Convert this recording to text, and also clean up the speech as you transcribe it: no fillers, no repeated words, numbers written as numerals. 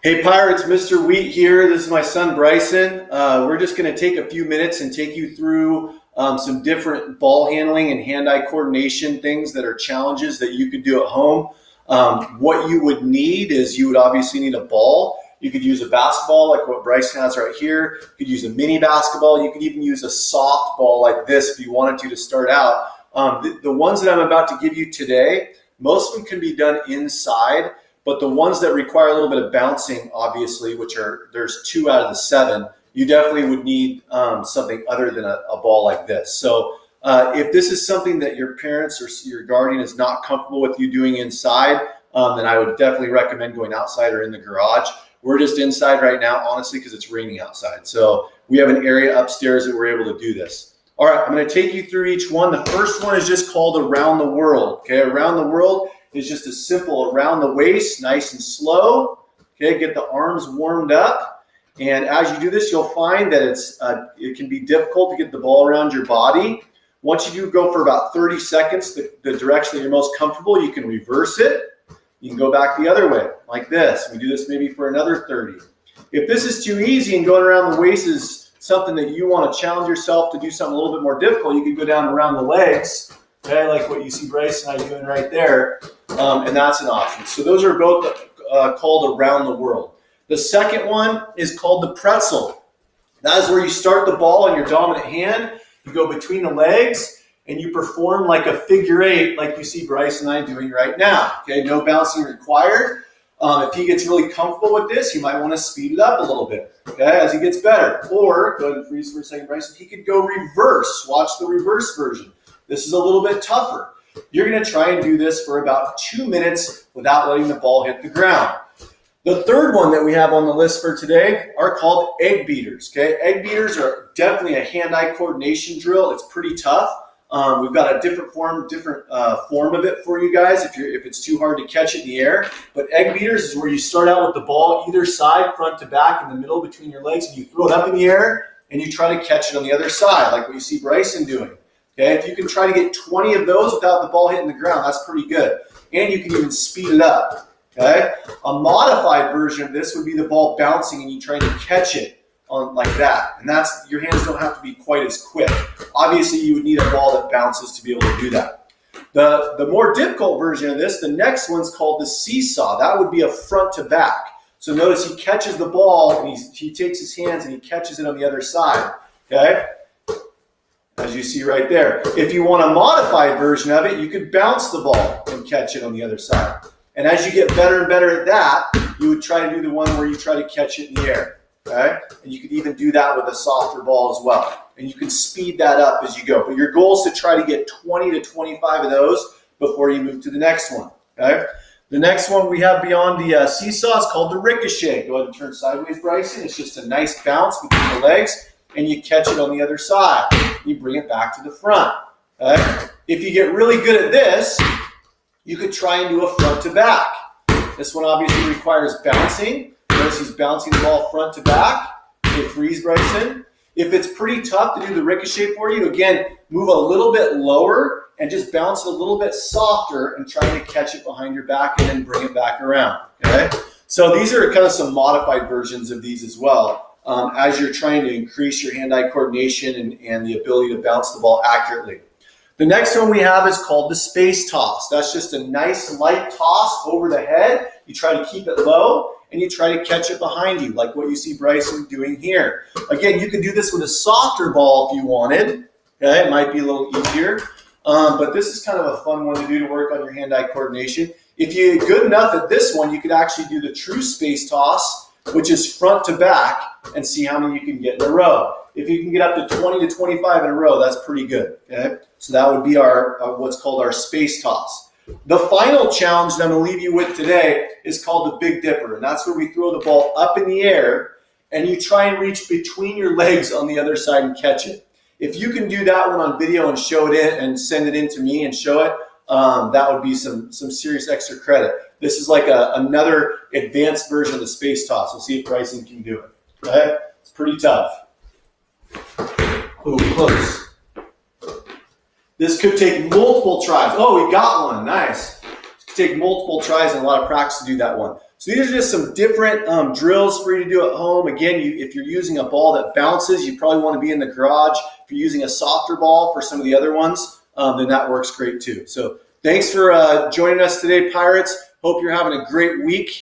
Hey Pirates, Mr. Wheat here. This is my son Bryson. We're just going to take a few minutes and take you through some different ball handling and hand-eye coordination things that are challenges that you could do at home. What you would need is you would obviously need a ball. You could use a basketball like what Bryson has right here. You could use a mini basketball. You could even use a soft ball like this if you wanted to start out. The ones that I'm about to give you today, most of them can be done inside. But the ones that require a little bit of bouncing, obviously, there's 2 out of the 7, you definitely would need something other than a ball like this. So if this is something that your parents or your guardian is not comfortable with you doing inside, then I would definitely recommend going outside or in the garage. We're just inside right now, honestly, because it's raining outside. So we have an area upstairs that we're able to do this. All right, I'm going to take you through each one. The first one is just called Around the World. Okay, Around the World is just a simple around the waist, nice and slow. Okay, get the arms warmed up. And as you do this, you'll find that it can be difficult to get the ball around your body. Once you do go for about 30 seconds, the direction that you're most comfortable, you can reverse it. You can go back the other way, like this. We do this maybe for another 30. If this is too easy and going around the waist is something that you want to challenge yourself to do something a little bit more difficult, you can go down around the legs. Okay, like what you see Bryce and I doing right there, and that's an option. So those are both called Around the World. The second one is called the pretzel. That is where you start the ball in your dominant hand, you go between the legs, and you perform like a figure 8 like you see Bryce and I doing right now. Okay, no bouncing required. If he gets really comfortable with this, you might want to speed it up a little bit, okay, as he gets better. Or, go ahead and freeze for a second, Bryce, he could go reverse. Watch the reverse version. This is a little bit tougher. You're going to try and do this for about 2 minutes without letting the ball hit the ground. The third one that we have on the list for today are called egg beaters. Okay, egg beaters are definitely a hand-eye coordination drill. It's pretty tough. We've got a different form of it for you guys if it's too hard to catch it in the air. But egg beaters is where you start out with the ball either side, front to back, in the middle between your legs, and you throw it up in the air and you try to catch it on the other side, like what you see Bryson doing. Okay, if you can try to get 20 of those without the ball hitting the ground, that's pretty good. And you can even speed it up. Okay, a modified version of this would be the ball bouncing and you try to catch it on like that. And that's, your hands don't have to be quite as quick. Obviously, you would need a ball that bounces to be able to do that. The more difficult version of this, the next one's called the seesaw. That would be a front to back. So notice he catches the ball and he takes his hands and he catches it on the other side. Okay. As you see right there. If you want a modified version of it, you could bounce the ball and catch it on the other side. And as you get better and better at that, you would try to do the one where you try to catch it in the air. Okay? And you could even do that with a softer ball as well. And you can speed that up as you go. But your goal is to try to get 20 to 25 of those before you move to the next one. Okay? The next one we have beyond the seesaw is called the ricochet. Go ahead and turn sideways, Bryson. It's just a nice bounce between the legs. And you catch it on the other side. You bring it back to the front. Okay? If you get really good at this, you could try and do a front to back. This one obviously requires bouncing. Notice he's bouncing the ball front to back. Okay, freeze, Bryson. If it's pretty tough to do the ricochet for you, again, move a little bit lower and just bounce it a little bit softer and try to catch it behind your back and then bring it back around. Okay? So these are kind of some modified versions of these as well. As you're trying to increase your hand-eye coordination and the ability to bounce the ball accurately. The next one we have is called the space toss. That's just a nice light toss over the head. You try to keep it low, and you try to catch it behind you, like what you see Bryson doing here. Again, you can do this with a softer ball if you wanted. Okay, it might be a little easier, but this is kind of a fun one to do to work on your hand-eye coordination. If you get good enough at this one, you could actually do the true space toss, which is front to back, and see how many you can get in a row. If you can get up to 20 to 25 in a row, that's pretty good. Okay? So that would be our what's called our space toss. The final challenge that I'm going to leave you with today is called the Big Dipper, and that's where we throw the ball up in the air, and you try and reach between your legs on the other side and catch it. If you can do that one on video and show it in and send it in to me and show it, that would be some serious extra credit. This is like another advanced version of the space toss. We'll see if Bryson can do it. Okay? It's pretty tough. Ooh, close. This could take multiple tries. Oh, we got one. Nice. It could take multiple tries and a lot of practice to do that one. So these are just some different drills for you to do at home. Again, if you're using a ball that bounces, you probably want to be in the garage. If you're using a softer ball for some of the other ones, then that works great too. So thanks for joining us today, Pirates. Hope you're having a great week.